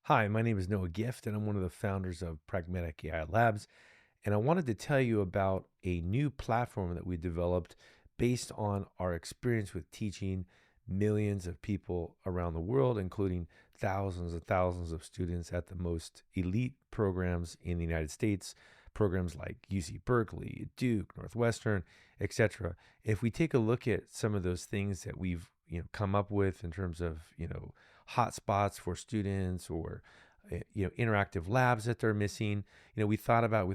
Hi, my name is Noah Gift, and I'm one of the founders of Pragmatic AI Labs. And I wanted to tell you about a new platform that we developed based on our experience with teaching millions of people around the world, including thousands and thousands of students at the most elite programs in the United States, programs like UC Berkeley, Duke, Northwestern, etc. If we take a look at some of those things that we've come up with in terms of hotspots for students or interactive labs that they're missing, we thought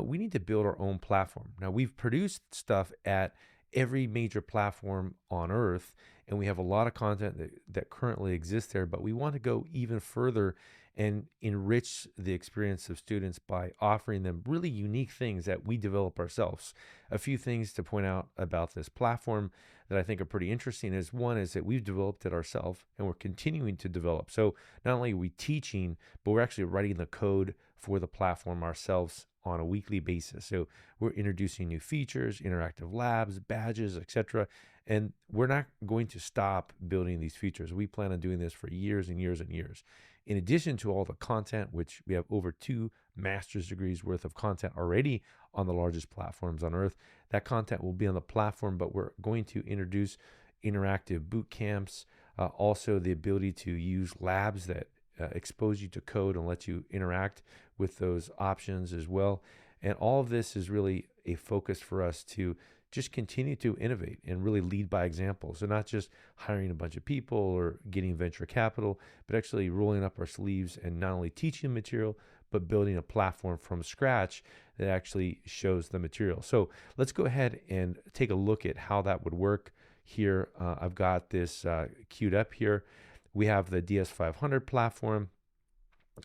we need to build our own platform. Now we've produced stuff at every major platform on earth, and we have a lot of content that currently exists there, but we want to go even further and enrich the experience of students by offering them really unique things that we develop ourselves. A few things to point out about this platform that I think are pretty interesting is one is that we've developed it ourselves and we're continuing to develop. So not only are we teaching, but we're actually writing the code for the platform ourselves on a weekly basis. So we're introducing new features, interactive labs, badges, etc. And we're not going to stop building these features. We plan on doing this for years and years and years. In addition to all the content, which we have over 2 master's degrees worth of content already on the largest platforms on earth, that content will be on the platform, but we're going to introduce interactive boot camps, also the ability to use labs that expose you to code and let you interact with those options as well. And all of this is really a focus for us to just continue to innovate and really lead by example. So not just hiring a bunch of people or getting venture capital, but actually rolling up our sleeves and not only teaching the material, but building a platform from scratch that actually shows the material. So let's go ahead and take a look at how that would work here. I've got this queued up here. We have the DS500 platform.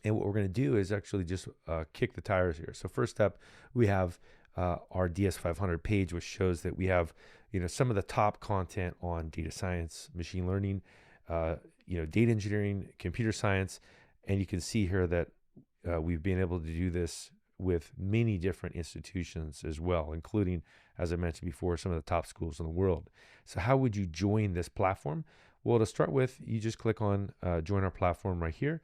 And what we're going to do is actually just kick the tires here. So first up, we have our DS500 page, which shows that we have, some of the top content on data science, machine learning, data engineering, computer science. And you can see here that we've been able to do this with many different institutions as well, including, as I mentioned before, some of the top schools in the world. So how would you join this platform? Well, to start with, you just click on join our platform right here.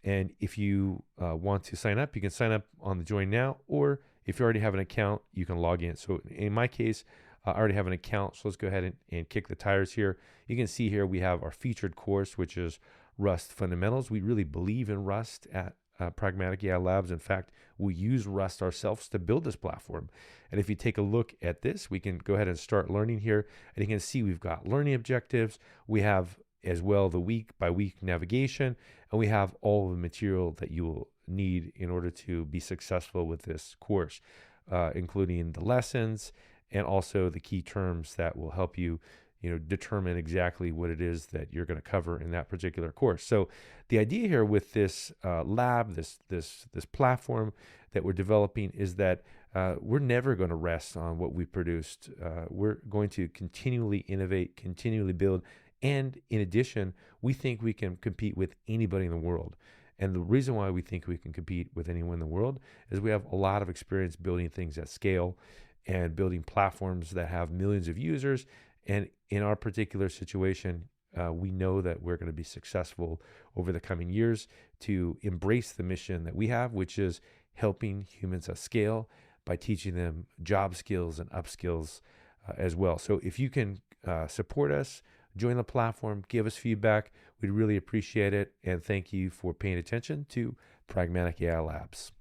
And if you want to sign up, you can sign up on the Join Now, or if you already have an account, you can log in. So in my case, I already have an account, so let's go ahead and kick the tires here. You can see here we have our featured course, which is Rust Fundamentals. We really believe in Rust at Pragmatic AI Labs. In fact, we use Rust ourselves to build this platform. And if you take a look at this, we can go ahead and start learning here. And you can see we've got learning objectives. We have as well the week by week navigation, and we have all of the material that you will need in order to be successful with this course, including the lessons and also the key terms that will help you determine exactly what it is that you're going to cover in that particular course. So the idea here with this lab, this platform that we're developing is that we're never going to rest on what we produced. We're going to continually innovate, continually build. And in addition, we think we can compete with anybody in the world. And the reason why we think we can compete with anyone in the world is we have a lot of experience building things at scale and building platforms that have millions of users. And in our particular situation, we know that we're going to be successful over the coming years to embrace the mission that we have, which is helping humans at scale by teaching them job skills and upskills as well. So if you can support us, join the platform, give us feedback. We'd really appreciate it. And thank you for paying attention to Pragmatic AI Labs.